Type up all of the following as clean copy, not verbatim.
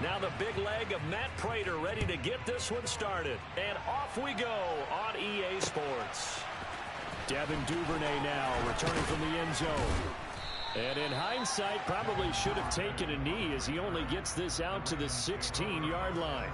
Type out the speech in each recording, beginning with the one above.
Now the big leg of Matt Prater ready to get this one started. And off we go on EA Sports. Devin Duvernay now returning from the end zone. And in hindsight, probably should have taken a knee as he only gets this out to the 16-yard line.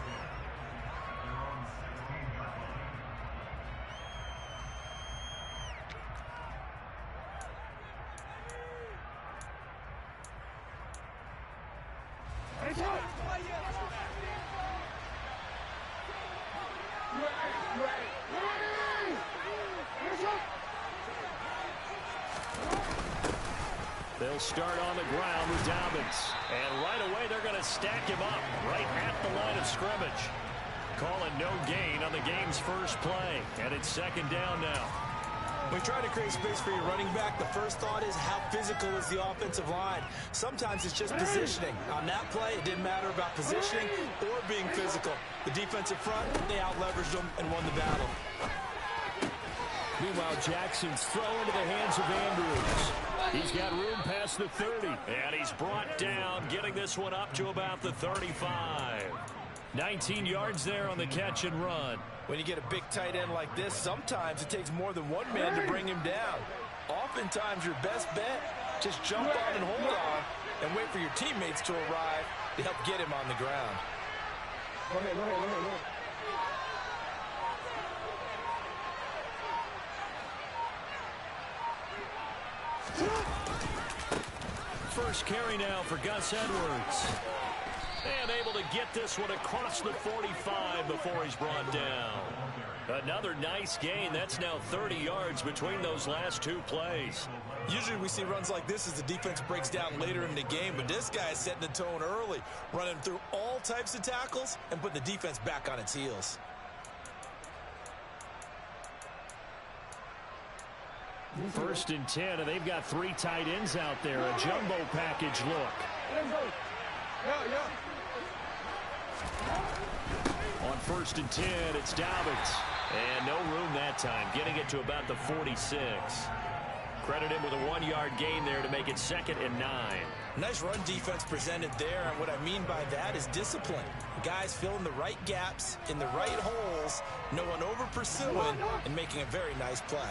They'll start on the ground with Dobbins. And right away, they're going to stack him up right at the line of scrimmage. Calling no gain on the game's first play. And it's second down now. When you try to create space for your running back, the first thought is how physical is the offensive line. Sometimes it's just positioning. On that play, it didn't matter about positioning or being physical. The defensive front, they out-leveraged them and won the battle. Meanwhile, Jackson's throw into the hands of Andrews. He's got room past the 30. And he's brought down, getting this one up to about the 35. 19 yards there on the catch and run. When you get a big tight end like this, sometimes it takes more than one man to bring him down. Oftentimes, your best bet, just jump on and hold on and wait for your teammates to arrive to help get him on the ground. Go ahead. First carry now for Gus Edwards. And able to get this one across the 45 before he's brought down. Another nice gain. That's now 30 yards between those last two plays. Usually we see runs like this as the defense breaks down later in the game, but this guy is setting the tone early, running through all types of tackles and putting the defense back on its heels. First and 10, and they've got three tight ends out there. A jumbo package look. On first and 10, it's Dobbins. And no room that time, getting it to about the 46. Credit him with a 1-yard gain there to make it 2nd and 9. Nice run defense presented there, and what I mean by that is discipline. Guys filling the right gaps in the right holes, no one over pursuing, and making a very nice play.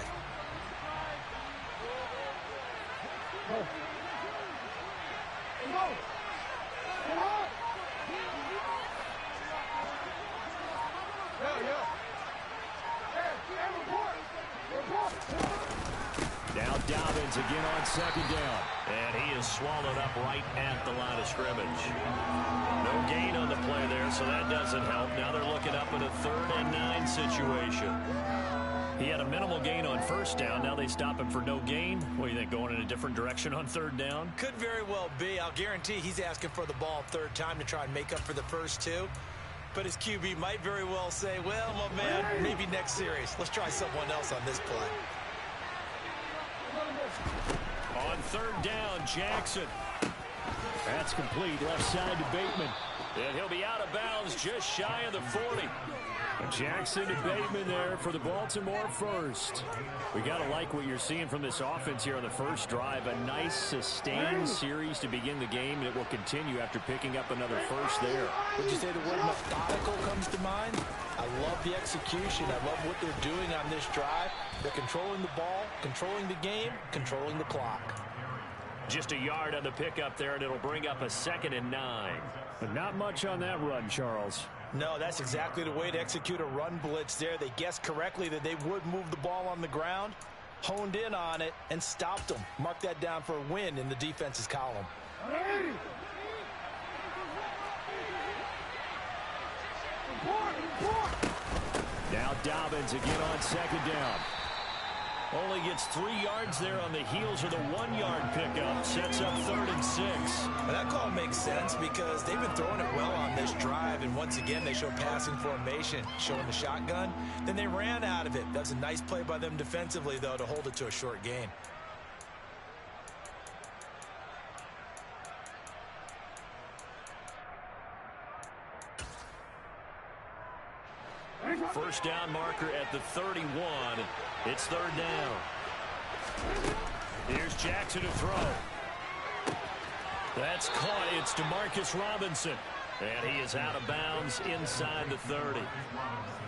Now Dobbins again on second down. And he is swallowed up right at the line of scrimmage. No gain on the play there, so that doesn't help. Now they're looking up in a 3rd and 9 situation. He had a minimal gain on first down. Now they stop him for no gain. What do you think, going in a different direction on 3rd down? Could very well be. I'll guarantee he's asking for the ball 3rd time to try and make up for the first 2. But his QB might very well say, well, my man, maybe next series. Let's try someone else on this play. On 3rd down, Jackson. That's complete. Left side to Bateman. And he'll be out of bounds just shy of the 40. Jackson to Bateman there for the Baltimore first. We got to like what you're seeing from this offense here on the first drive. A nice sustained series to begin the game, and it will continue after picking up another first there. Would you say the word methodical comes to mind? I love the execution. I love what they're doing on this drive. They're controlling the ball, controlling the game, controlling the clock. Just a yard on the pickup there, and it'll bring up a 2nd and 9. But not much on that run, Charles. No, that's exactly the way to execute a run blitz there. They guessed correctly that they would move the ball on the ground, honed in on it, and stopped them. Mark that down for a win in the defense's column. Now Dobbins again on second down. Only gets 3 yards there on the heels of the 1-yard pickup. Sets up 3rd and 6. Well, that call makes sense because they've been throwing it well on this drive. And once again, they show passing formation, showing the shotgun. Then they ran out of it. That was a nice play by them defensively, though, to hold it to a short gain. First down marker at the 31. It's 3rd down. Here's Jackson to throw. That's caught. It's Demarcus Robinson. And he is out of bounds inside the 30.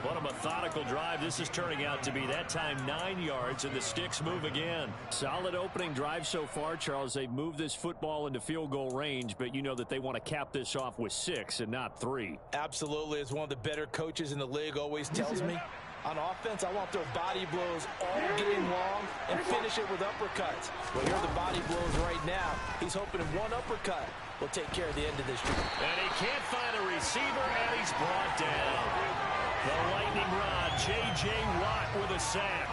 What a methodical drive this is turning out to be. That time 9 yards, and the sticks move again. Solid opening drive so far, Charles. They've moved this football into field goal range, but you know that they want to cap this off with 6 and not 3. Absolutely. As one of the better coaches in the league always tells me, on offense, I want their body blows all game long and finish it with uppercuts. Well, here are the body blows right now. He's hoping one uppercut will take care of the end of this drive. And he can't find a receiver, and he's brought down. The lightning rod, J.J. Watt with a sack.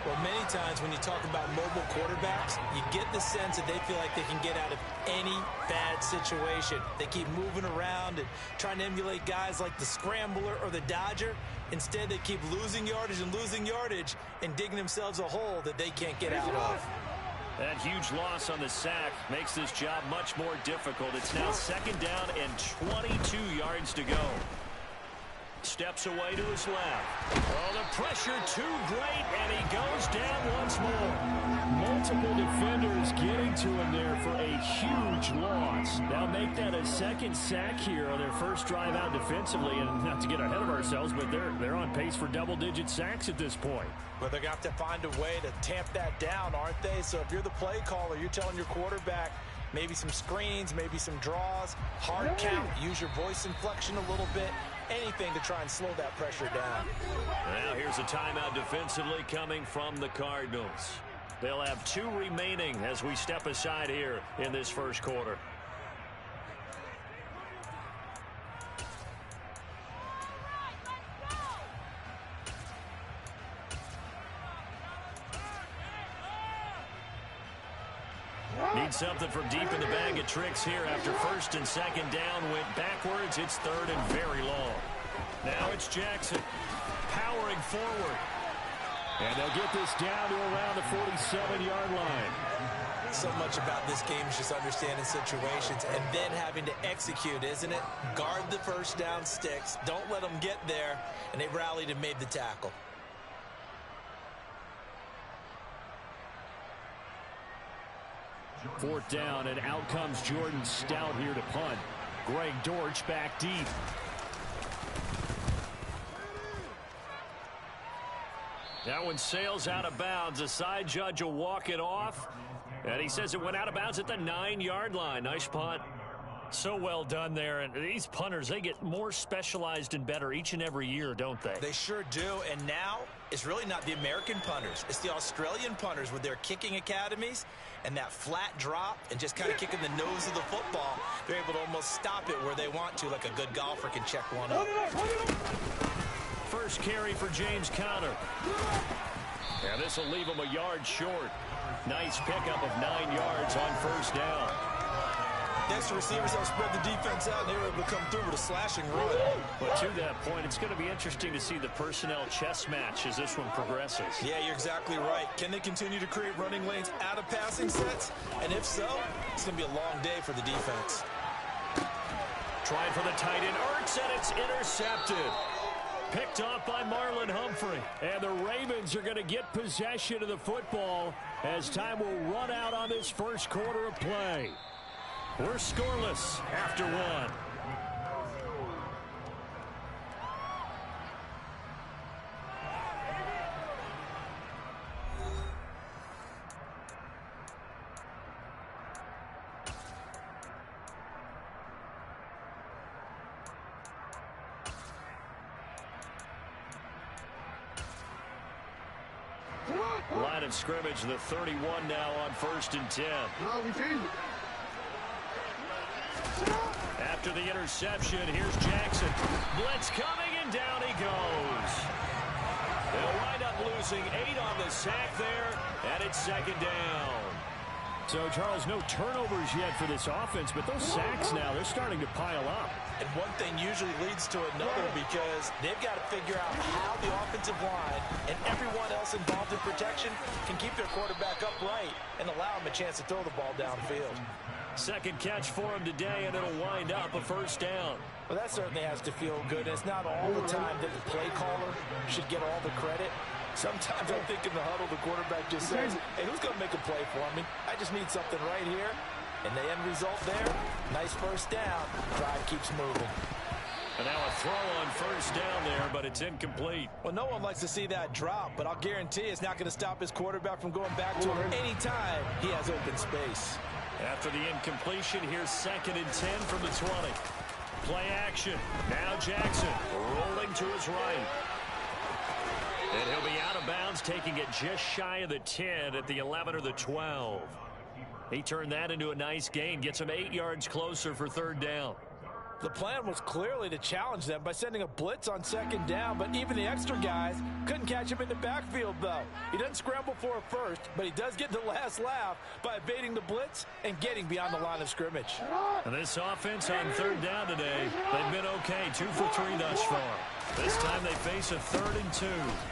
Well, many times when you talk about mobile quarterbacks, you get the sense that they feel like they can get out of any bad situation. They keep moving around and trying to emulate guys like the Scrambler or the Dodger. Instead, they keep losing yardage and digging themselves a hole that they can't get out of. That huge loss on the sack makes this job much more difficult. It's now 2nd down and 22 yards to go. Steps away to his left. Oh, the pressure too great, and he goes down once more. Multiple defenders getting to him there for a huge loss. Now make that a 2nd sack here on their first drive out defensively, and not to get ahead of ourselves, but they're on pace for double-digit sacks at this point. But they're going to have to find a way to tamp that down, aren't they? So if you're the play caller, you're telling your quarterback, maybe some screens, maybe some draws, hard count, use your voice inflection a little bit, anything to try and slow that pressure down. Now here's a timeout defensively coming from the Cardinals. They'll have 2 remaining as we step aside here in this first quarter. Need something from deep in the bag of tricks here after 1st and 2nd down. Went backwards. It's 3rd and very long. Now it's Jackson powering forward. And they'll get this down to around the 47-yard line. So much about this game is just understanding situations and then having to execute, isn't it? Guard the first down sticks. Don't let them get there. And they rallied and made the tackle. Fourth down, and out comes Jordan Stout here to punt. Greg Dortch back deep. That one sails out of bounds. The side judge will walk it off. And he says it went out of bounds at the 9-yard line. Nice punt. So well done there. And these punters, they get more specialized and better each and every year, don't they? They sure do. And now it's really not the American punters. It's the Australian punters with their kicking academies and that flat drop and just kind of kicking the nose of the football. They're able to almost stop it where they want to, like a good golfer can check one up. First carry for James Conner. And this will leave him a yard short. Nice pickup of 9 yards on first down. Next, the receivers help spread the defense out, and they were able to come through with a slashing run. But to that point, it's going to be interesting to see the personnel chess match as this one progresses. Yeah, you're exactly right. Can they continue to create running lanes out of passing sets? And if so, it's going to be a long day for the defense. Trying for the tight end, Ertz, and it's intercepted. Picked off by Marlon Humphrey. And the Ravens are going to get possession of the football as time will run out on this first quarter of play. We're scoreless after one. Line of scrimmage, the 31 now on 1st and 10. After the interception, here's Jackson. Blitz coming, and down he goes. They'll wind up losing 8 on the sack there, and it's 2nd down. So, Charles, no turnovers yet for this offense, but those sacks now, they're starting to pile up. And one thing usually leads to another because they've got to figure out how the offensive line and everyone else involved in protection can keep their quarterback upright and allow him a chance to throw the ball downfield. Second catch for him today, and it'll wind up a first down. Well, that certainly has to feel good. It's not all the time that the play caller should get all the credit. Sometimes I think in the huddle, the quarterback just says, hey, who's going to make a play for me? I just need something right here. And the end result there, nice first down. Drive keeps moving. And now a throw on first down there, but it's incomplete. Well, no one likes to see that drop, but I'll guarantee it's not going to stop his quarterback from going back to him any time he has open space. After the incompletion, here's 2nd and 10 from the 20. Play action. Now Jackson rolling to his right. And he'll be out of bounds, taking it just shy of the 10 at the 11 or the 12. He turned that into a nice gain, gets him 8 yards closer for 3rd down. The plan was clearly to challenge them by sending a blitz on 2nd down, but even the extra guys couldn't catch him in the backfield, though. He doesn't scramble for a first, but he does get the last laugh by evading the blitz and getting beyond the line of scrimmage. And this offense on 3rd down today, they've been okay, 2 for 3 thus far. This time they face a 3rd and 2.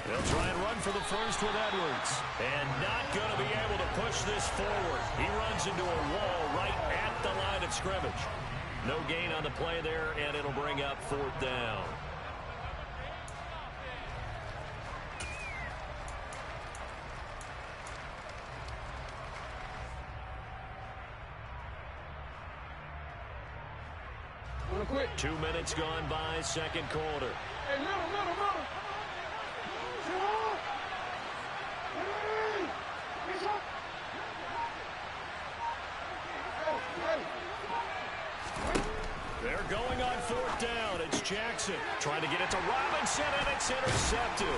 They'll try and run for the first with Edwards. And not going to be able to push this forward. He runs into a wall right at the line of scrimmage. No gain on the play there, and it'll bring up 4th down. Real quick. 2 minutes gone by, 2nd quarter. Hey, middle. They're going on 4th down. It's Jackson trying to get it to Robinson, and it's intercepted.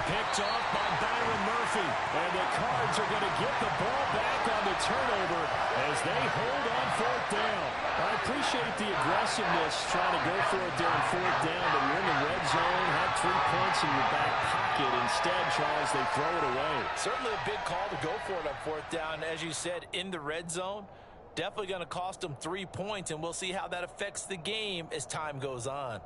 Picked off by Byron Murphy. And the Cards are going to get the ball back on the turnover as they hold on 4th down. I appreciate the aggressiveness trying to go for it during 4th down, but you're in the red zone, have 3 points in your back pocket. Instead, Charles, they throw it away. Certainly a big call to go for it on 4th down. As you said, in the red zone. Definitely going to cost them 3 points, and we'll see how that affects the game as time goes on.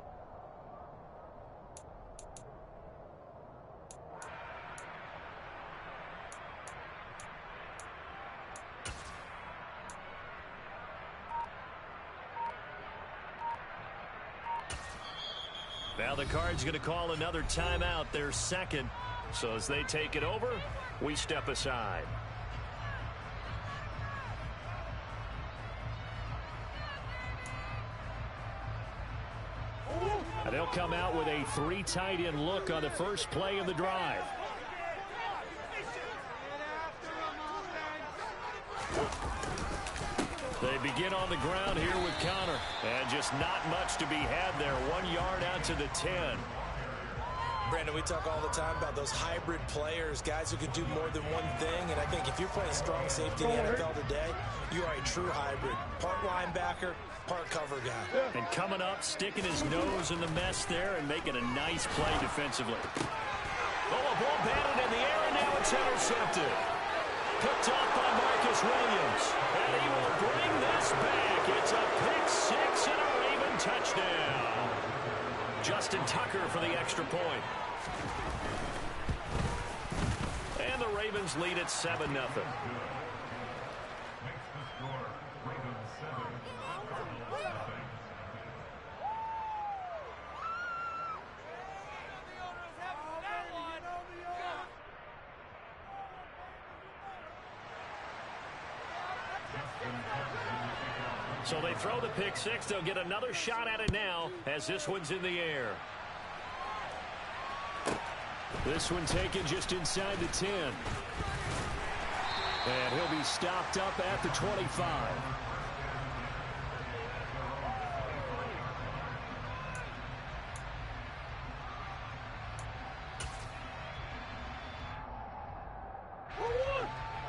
Now the Cards going to call another timeout, their 2nd. So as they take it over, we step aside. And they'll come out with a 3 tight end look on the first play of the drive. They begin on the ground here with Connor. And just not much to be had there. 1 yard out to the 10. Brandon, we talk all the time about those hybrid players, guys who can do more than one thing. And I think if you're playing strong safety in the NFL today, you are a true hybrid. Part linebacker, part cover guy. And coming up, sticking his nose in the mess there and making a nice play defensively. Oh, a ball batted in the air, and now it's intercepted. Picked off by Marcus Williams. And he will bring this back. It's a pick 6 and a Raven touchdown. Justin Tucker for the extra point. And the Ravens lead at 7-0. So they throw the pick 6. They'll get another shot at it now as this one's in the air. This one taken just inside the 10. And he'll be stopped up at the 25.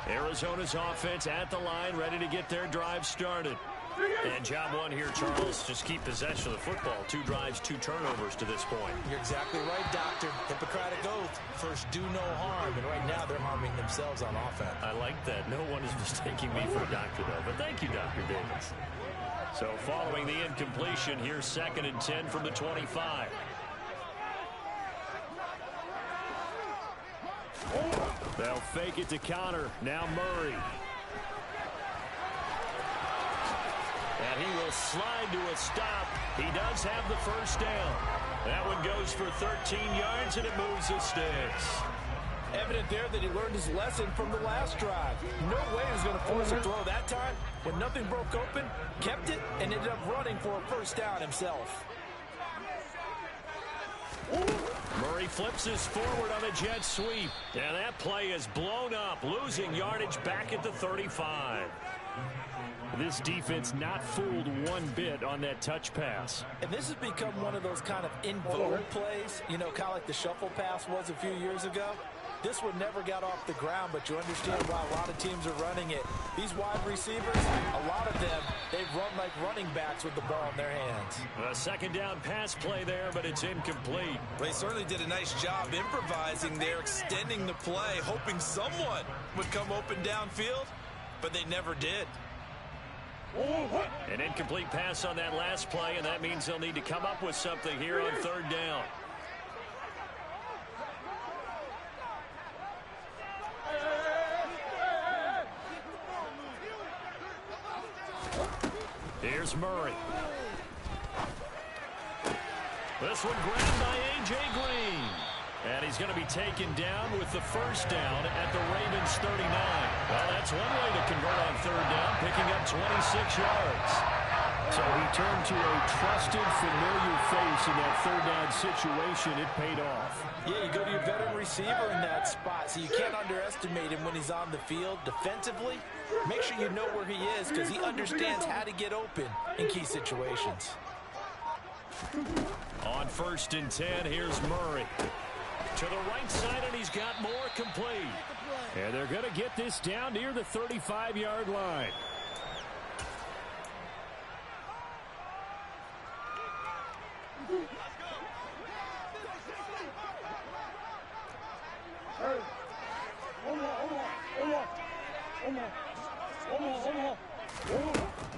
Arizona's offense at the line, ready to get their drive started. And job one here, Charles, just keep possession of the football. 2 drives, 2 turnovers to this point. You're exactly right, Doctor. Hippocratic oath. First, do no harm. And right now, they're harming themselves on offense. I like that. No one is mistaking me for a doctor, though. But thank you, Dr. Davis. So following the incompletion, here's 2nd and 10 from the 25. They'll fake it to Connor. Now Murray. And he will slide to a stop. He does have the first down. That one goes for 13 yards, and it moves the sticks. Evident there that he learned his lesson from the last drive. No way he was going to force a throw that time. When nothing broke open, kept it, and ended up running for a first down himself. Murray flips his forward on a jet sweep. And that play is blown up, losing yardage back at the 35. This defense not fooled one bit on that touch pass. And this has become one of those kind of in vogue plays, you know, kind of like the shuffle pass was a few years ago. This one never got off the ground, but you understand why a lot of teams are running it. These wide receivers, a lot of them, they run like running backs with the ball in their hands. A second down pass play there, but it's incomplete. They certainly did a nice job improvising there, extending the play, hoping someone would come open downfield, but they never did. An incomplete pass on that last play, and that means they'll need to come up with something here on third down. Here's Murray. This one grabbed by A.J. Green. And he's going to be taken down with the first down at the Ravens 39. Well, that's one way to convert on third down, picking up 26 yards. So he turned to a trusted, familiar face in that third down situation. It paid off. Yeah, you go to your veteran receiver in that spot, so you can't underestimate him when he's on the field defensively. Make sure you know where he is because he understands how to get open in key situations. On 1st and 10, here's Murray. To the right side, and he's got more complete. And they're going to get this down near the 35-yard line.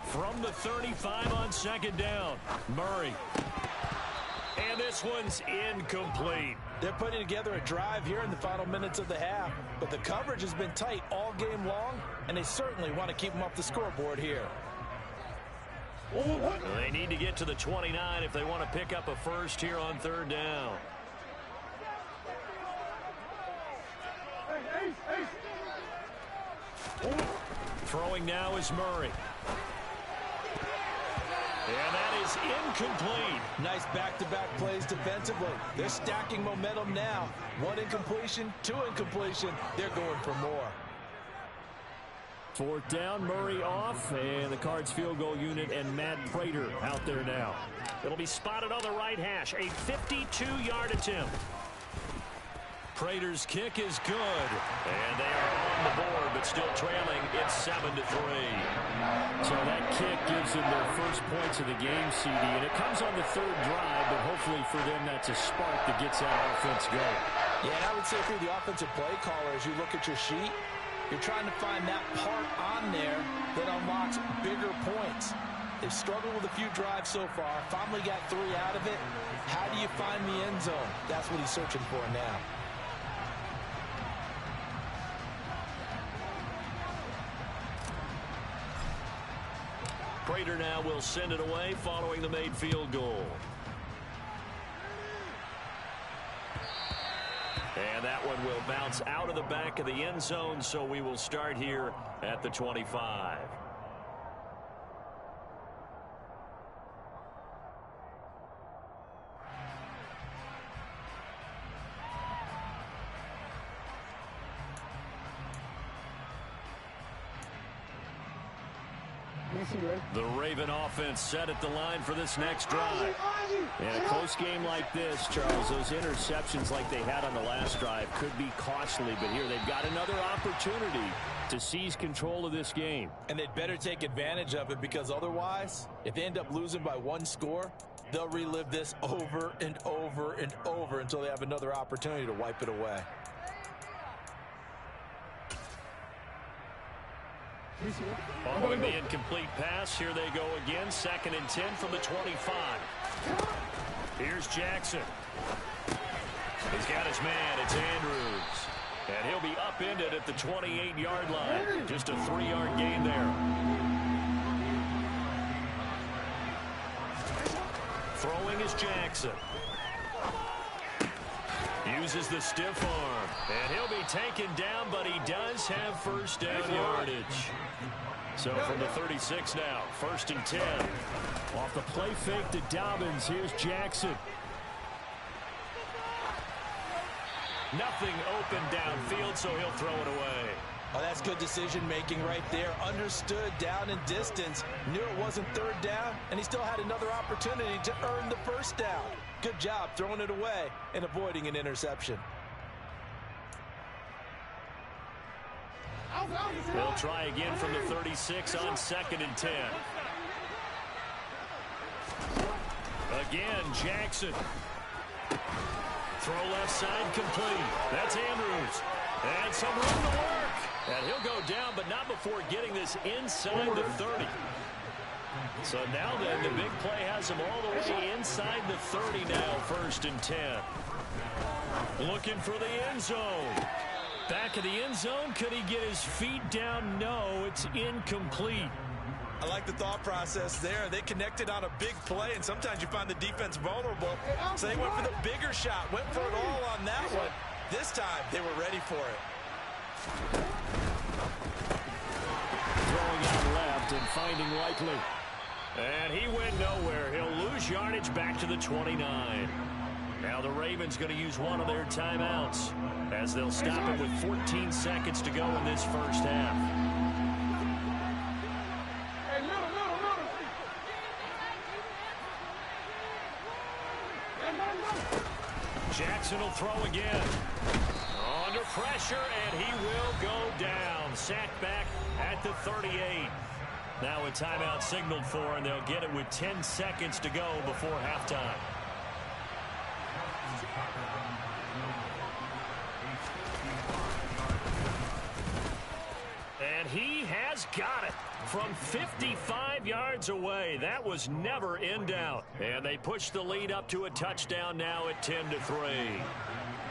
From the 35 on second down, Murray. And this one's incomplete. They're putting together a drive here in the final minutes of the half, but the coverage has been tight all game long, and they certainly want to keep them off the scoreboard here. They need to get to the 29 if they want to pick up a first here on third down. Throwing now is Murray. And that is incomplete. Nice back-to-back plays defensively. They're stacking momentum now. One incompletion, two incompletion. They're going for more. Fourth down, Murray off, and the Cards field goal unit and Matt Prater out there now. It'll be spotted on the right hash, a 52-yard attempt. Prater's kick is good, and they are on the board, but still trailing. It's 7-3. So that kick gives them their first points of the game, CD, and it comes on the third drive, but hopefully for them that's a spark that gets that offense going. Yeah, and I would say if you're the offensive play caller, as you look at your sheet, you're trying to find that part on there that unlocks bigger points. They've struggled with a few drives so far, finally got 3 out of it. How do you find the end zone? That's what he's searching for now. Prater now will send it away following the made field goal. And that one will bounce out of the back of the end zone, so we will start here at the 25. The Raven offense set at the line for this next drive. In a close game like this, Charles, those interceptions like they had on the last drive could be costly, but here they've got another opportunity to seize control of this game. And they'd better take advantage of it, because otherwise, if they end up losing by 1 score, they'll relive this over and over and over until they have another opportunity to wipe it away. Following the incomplete pass, here they go again. 2nd and 10 from the 25. Here's Jackson. He's got his man. It's Andrews. And he'll be upended at the 28-yard line. Just a 3-yard gain there. Throwing is Jackson. Uses the stiff arm. And he'll be taken down, but he does have first down yardage. So from the 36 now, 1st and 10. Off the play fake to Dobbins, here's Jackson. Nothing open downfield, so he'll throw it away. Oh, that's good decision-making right there. Understood down and distance. Knew it wasn't 3rd down, and he still had another opportunity to earn the 1st down. Good job throwing it away and avoiding an interception. They'll try again from the 36 on 2nd and 10. Again, Jackson. Throw left side complete. That's Andrews. And some room to work. And he'll go down, but not before getting this inside the 30. So now then, the big play has him all the way inside the 30 now, 1st and 10. Looking for the end zone. Back of the end zone. Could he get his feet down? No, it's incomplete. I like the thought process there. They connected on a big play, and sometimes you find the defense vulnerable. So they went for the bigger shot, went for it all on that one. This time, they were ready for it. Throwing out left and finding Likely. And he went nowhere. He'll lose yardage back to the 29. Now the Ravens going to use one of their timeouts as they'll stop it with 14 seconds to go in this 1st half. Jackson will throw again. Under pressure, and he will go down. Sacked back at the 38. Now a timeout signaled for, and they'll get it with 10 seconds to go before halftime. And he has got it from 55 yards away. That was never in doubt. And they push the lead up to a touchdown now at 10-3.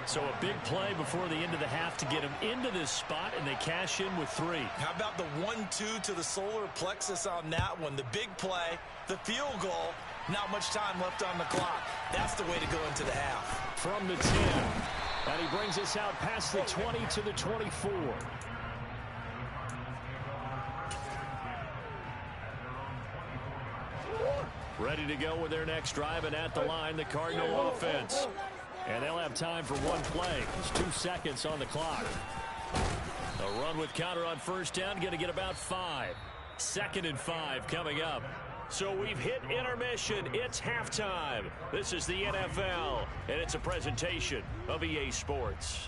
So a big play before the end of the half to get him into this spot, and they cash in with 3. How about the 1-2 to the solar plexus on that one? The big play, the field goal, not much time left on the clock. That's the way to go into the half. From the 10. And he brings us out past the 20 to the 24. Ready to go with their next drive, and at the line, the Cardinal offense. And they'll have time for one play. There's 2 seconds on the clock. A run with counter on 1st down, going to get about 5. 2nd and 5 coming up. So we've hit intermission. It's halftime. This is the NFL, and it's a presentation of EA Sports.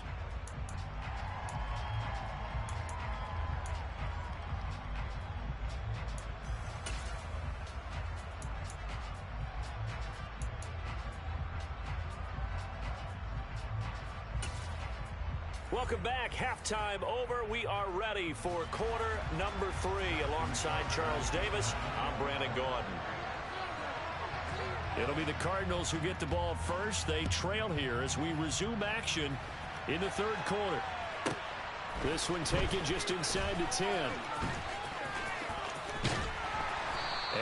Welcome back. Halftime over. We are ready for quarter number 3. Alongside Charles Davis, I'm Brandon Gordon. It'll be the Cardinals who get the ball first. They trail here as we resume action in the 3rd quarter. This one taken just inside the 10.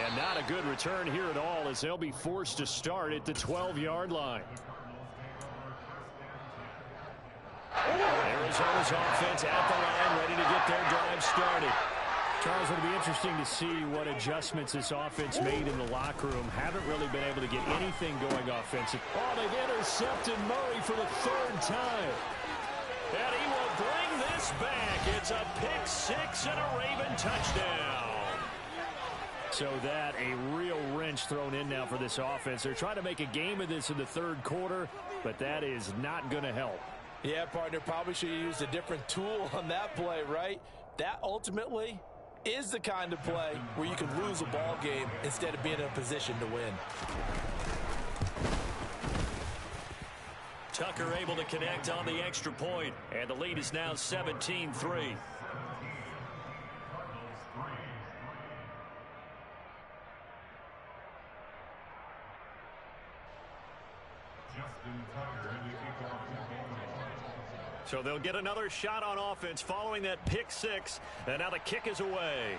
And not a good return here at all, as they'll be forced to start at the 12-yard line. Arizona's offense at the line, ready to get their drive started. Charles, it'll be interesting to see what adjustments this offense made in the locker room. Haven't really been able to get anything going offensive. Oh, they've intercepted Murray for the 3rd time. And he will bring this back. It's a pick 6 and a Raven touchdown. So that a real wrench thrown in now for this offense. They're trying to make a game of this in the 3rd quarter, but that is not going to help. Yeah, partner, probably should have used a different tool on that play, right? That ultimately is the kind of play where you can lose a ball game instead of being in a position to win. Tucker able to connect on the extra point, and the lead is now 17-3. So they'll get another shot on offense following that pick 6, and now the kick is away.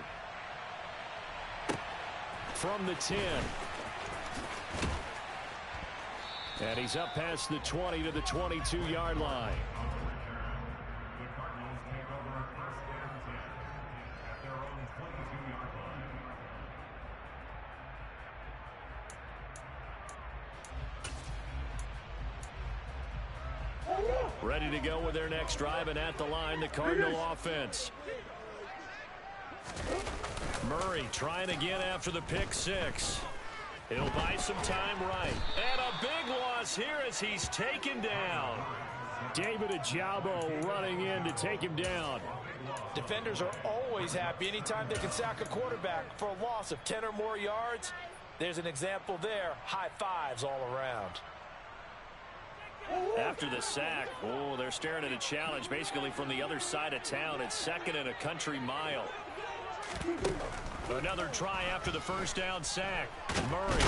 From the 10. And he's up past the 20 to the 22-yard line. Ready to go with their next drive, and at the line, the Cardinal offense. Murray trying again after the pick six. He'll buy some time right. And a big loss here as he's taken down. David Ajabo running in to take him down. Defenders are always happy anytime they can sack a quarterback for a loss of 10 or more yards. There's an example there. High fives all around. After the sack, they're staring at a challenge basically from the other side of town. It's second and a country mile. Another try after the first down sack. Murray.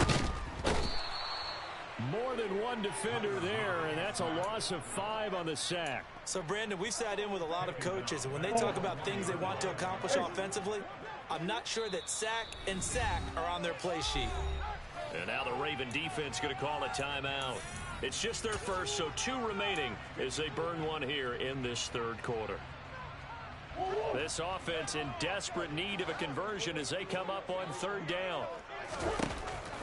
More than one defender there, and that's a loss of 5 on the sack. So, Brandon, we sat in with a lot of coaches, and when they talk about things they want to accomplish offensively, I'm not sure that sack and sack are on their play sheet. And now the Raven defense going to call a timeout. It's just their first, so 2 remaining as they burn one here in this third quarter. This offense in desperate need of a conversion as they come up on third down.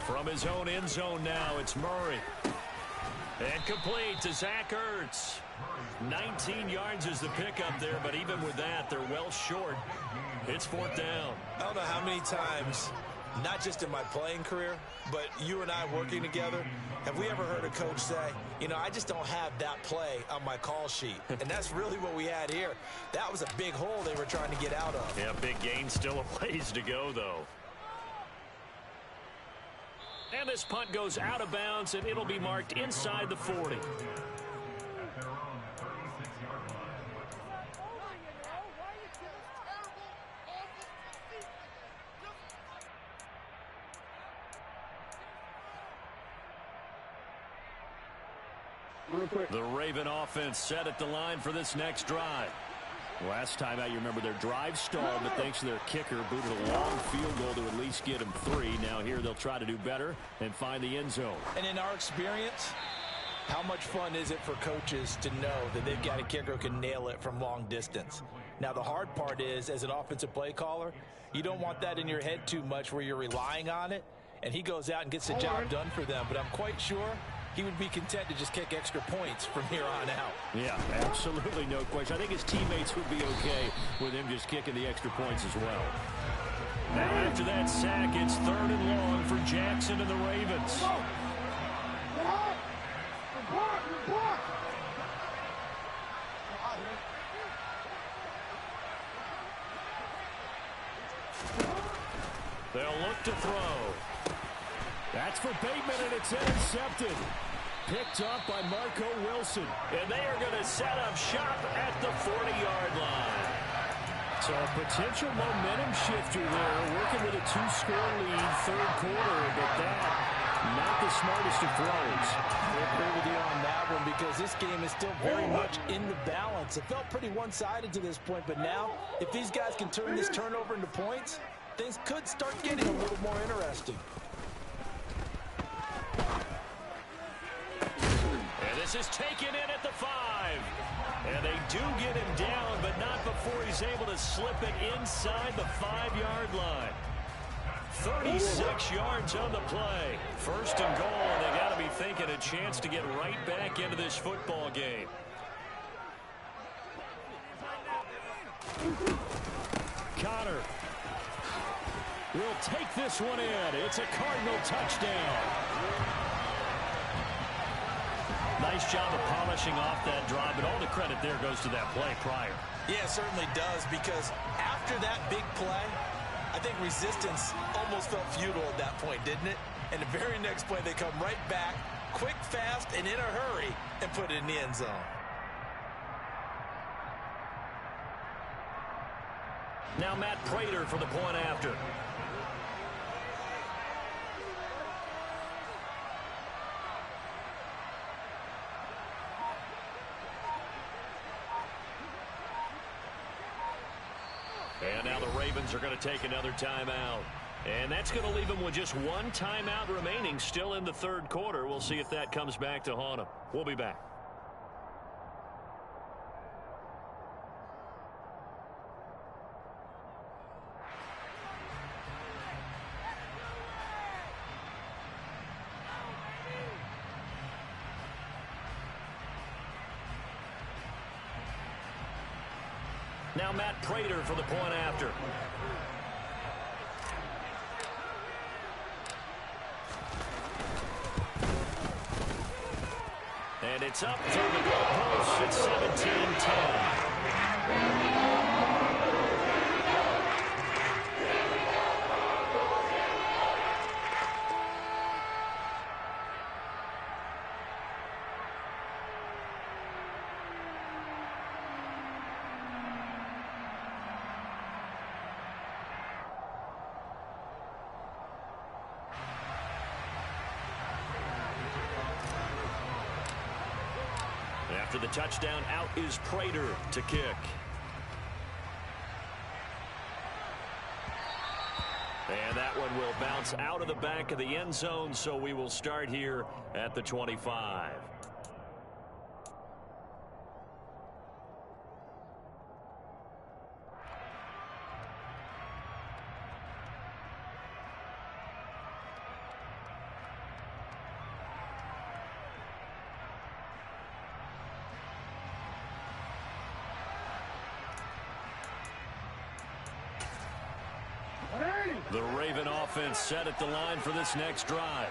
From his own end zone now, it's Murray. And complete to Zach Ertz. 19 yards is the pickup there, but even with that, they're well short. It's fourth down. I don't know how many times, not just in my playing career, but you and I working together, have we ever heard a coach say, you know, I just don't have that play on my call sheet? And that's really what we had here. That was a big hole they were trying to get out of. Yeah, big gain, still a ways to go, though. And this punt goes out of bounds, and it'll be marked inside the 40. The Raven offense set at the line for this next drive. Last time out, you remember their drive stalled, but thanks to their kicker, booted a long field goal to at least get them 3. Now here they'll try to do better and find the end zone. And in our experience, how much fun is it for coaches to know that they've got a kicker who can nail it from long distance? Now the hard part is, as an offensive play caller, you don't want that in your head too much where you're relying on it, and he goes out and gets the job done for them. But I'm quite sure he would be content to just kick extra points from here on out. Yeah, absolutely no question. I think his teammates would be okay with him just kicking the extra points as well. Now after that sack, it's third and long for Jackson and the Ravens. They'll look to throw. That's for Bateman, and it's intercepted. Picked up by Marco Wilson. And they are going to set up shop at the 40-yard line. So a potential momentum shifter there, working with a 2-score lead, third quarter, but that, not the smartest of throws. I agree with you on that one because this game is still very much in the balance. It felt pretty one-sided to this point, but now, if these guys can turn this turnover into points, things could start getting a little more interesting. This is taken in at the 5. And they do get him down, but not before he's able to slip it inside the 5-yard line. 36 yards on the play. First and goal, and they got to be thinking a chance to get right back into this football game. Connor will take this one in. It's a Cardinal touchdown. Nice job of polishing off that drive, but all the credit there goes to that play prior. Yeah, it certainly does, because after that big play, I think resistance almost felt futile at that point, didn't it? And the very next play, they come right back, quick, fast, and in a hurry, and put it in the end zone. Now Matt Prater for the point after. And now the Ravens are going to take another timeout. And that's going to leave them with just one timeout remaining still in the third quarter. We'll see if that comes back to haunt them. We'll be back. Now Matt Prater for the point after. And it's up through the goalpost. It's 17-10. After the touchdown, out is Prater to kick. And that one will bounce out of the back of the end zone, so we will start here at the 25. The Raven offense set at the line for this next drive.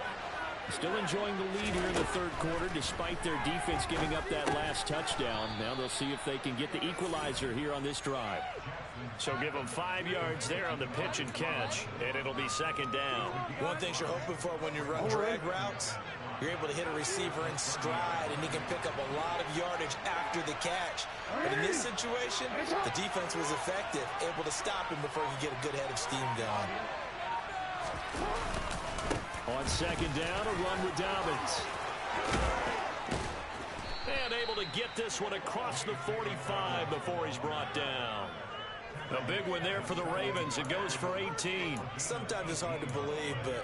Still enjoying the lead here in the third quarter despite their defense giving up that last touchdown. Now they'll see if they can get the equalizer here on this drive. So give them 5 yards there on the pitch and catch, and it'll be second down. One thing you're hoping for when you run drag routes, you're able to hit a receiver in stride, and he can pick up a lot of yardage after the catch. But in this situation, the defense was effective, able to stop him before he could get a good head of steam going. On second down, a run with Dobbins. And able to get this one across the 45 before he's brought down. A big one there for the Ravens. It goes for 18. Sometimes it's hard to believe, but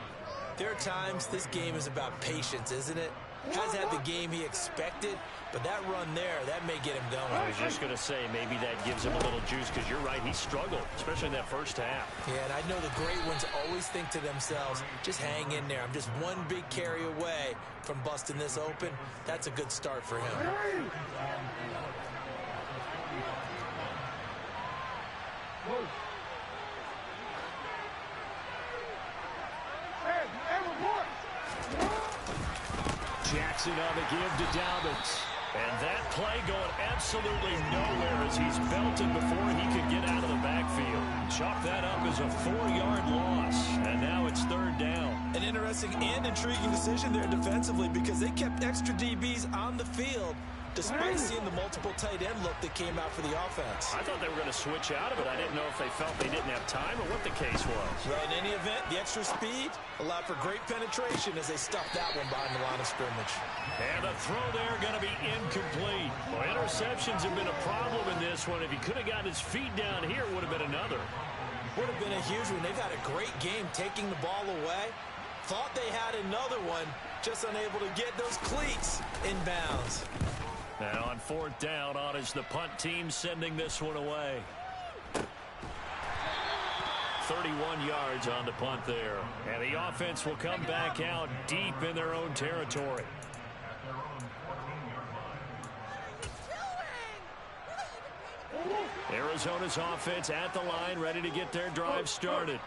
there are times this game is about patience, isn't it? Hasn't had the game he expected, but that run there, that may get him going. I was just going to say, maybe that gives him a little juice, because you're right, he struggled, especially in that first half. Yeah, and I know the great ones always think to themselves, just hang in there. I'm just one big carry away from busting this open. That's a good start for him. Jackson on the give to Dobbins. And that play going absolutely nowhere as he's belted before he could get out of the backfield. Chalk that up as a 4-yard loss, and now it's third down. An interesting and intriguing decision there defensively, because they kept extra DBs on the field despite seeing the multiple tight end look that came out for the offense. I thought they were going to switch out of it. I didn't know if they felt they didn't have time or what the case was. Well, in any event, the extra speed allowed for great penetration as they stuffed that one behind the line of scrimmage. And the throw there going to be incomplete. Well, interceptions have been a problem in this one. If he could have gotten his feet down here, it would have been another. Would have been a huge one. They've had a great game taking the ball away. Thought they had another one, just unable to get those cleats in bounds. Now on fourth down, on is the punt team sending this one away. 31 yards on the punt there. And the offense will come back out deep in their own territory. Arizona's offense at the line, ready to get their drive started.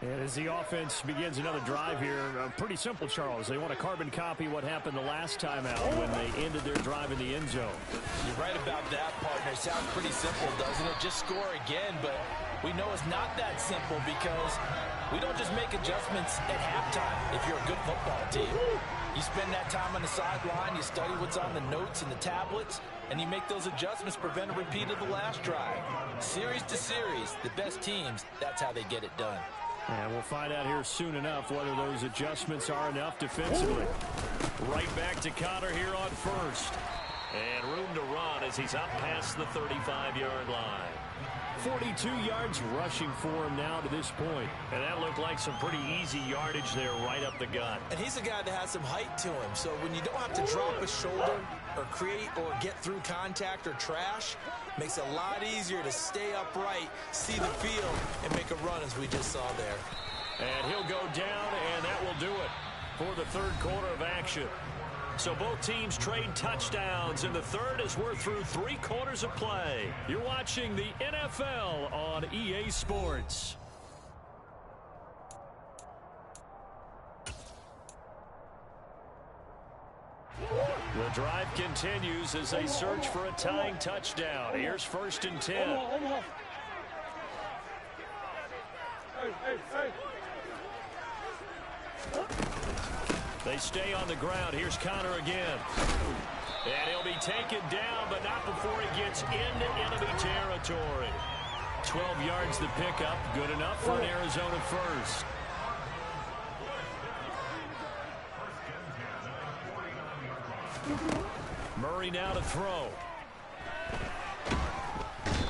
And as the offense begins another drive here, pretty simple, Charles. They want to carbon copy what happened the last time out when they ended their drive in the end zone. You're right about that, partner. Sounds pretty simple, doesn't it? Just score again, but we know it's not that simple, because we don't just make adjustments at halftime if you're a good football team. You spend that time on the sideline, you study what's on the notes and the tablets, and you make those adjustments to prevent a repeat of the last drive. Series to series, the best teams, that's how they get it done. And we'll find out here soon enough whether those adjustments are enough defensively. Right back to Connor here on first. And room to run as he's up past the 35-yard line. 42 yards rushing for him now to this point. And that looked like some pretty easy yardage there right up the gut. And he's a guy that has some height to him. So when you don't have to drop a shoulder or create or get through contact or trash, makes it a lot easier to stay upright, see the field, and make a run as we just saw there. And he'll go down, and that will do it for the third quarter of action. So both teams trade touchdowns in the third as we're through 3 quarters of play. You're watching the NFL on EA Sports. The drive continues as they search for a tying touchdown. Here's 1st and 10. They stay on the ground. Here's Connor again. And he'll be taken down, but not before he gets into enemy territory. 12 yards the pickup. Good enough for an Arizona first. Murray now to throw.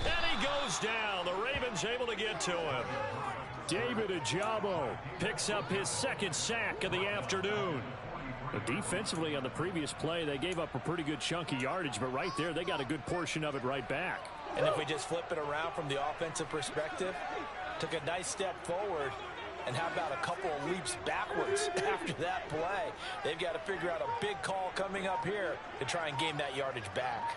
And he goes down. The Ravens able to get to him. David Ajabo picks up his 2nd sack of the afternoon. Defensively on the previous play, they gave up a pretty good chunk of yardage, but right there, they got a good portion of it right back. And if we just flip it around from the offensive perspective, took a nice step forward, and how about a couple of leaps backwards after that play? They've got to figure out a big call coming up here to try and gain that yardage back.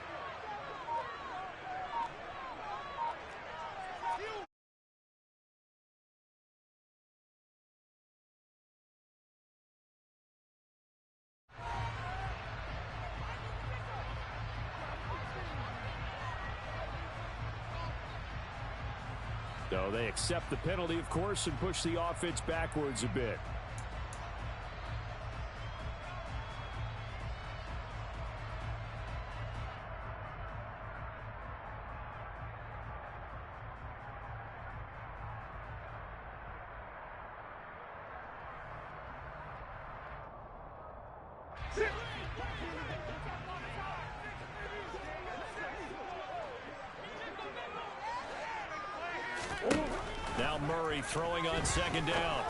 So they accept the penalty, of course, and push the offense backwards a bit. Now Murray throwing on 2nd down.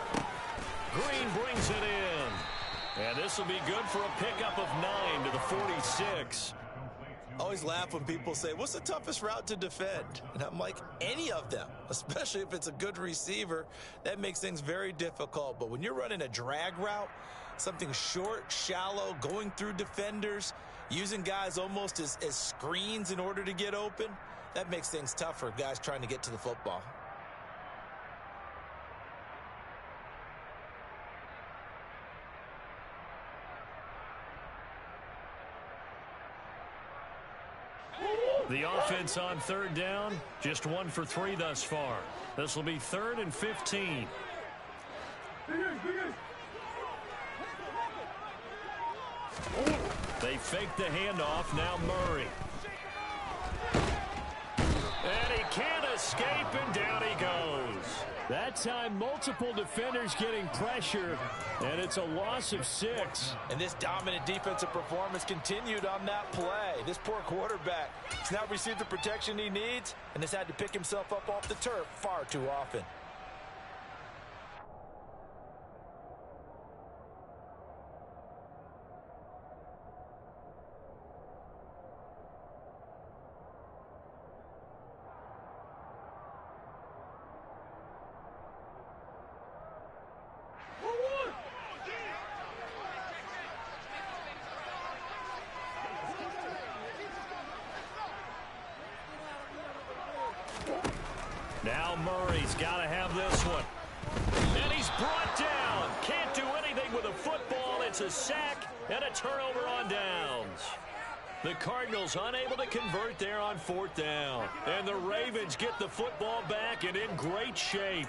Green brings it in. And this will be good for a pickup of 9 to the 46. I always laugh when people say, what's the toughest route to defend? And I'm like, any of them, especially if it's a good receiver. That makes things very difficult. But when you're running a drag route, something short, shallow, going through defenders, using guys almost as screens in order to get open, that makes things tough for guys trying to get to the football. The offense on 3rd down, just 1 for 3 thus far. This will be 3rd and 15. They fake the handoff. Now Murray. And he can't escape, and down he goes. That time, multiple defenders getting pressure, and it's a loss of 6. And this dominant defensive performance continued on that play. This poor quarterback has not received the protection he needs and has had to pick himself up off the turf far too often. Now Murray's got to have this one. And he's brought down. Can't do anything with a football. It's a sack and a turnover on downs. The Cardinals unable to convert there on 4th down. And the Ravens get the football back and in great shape.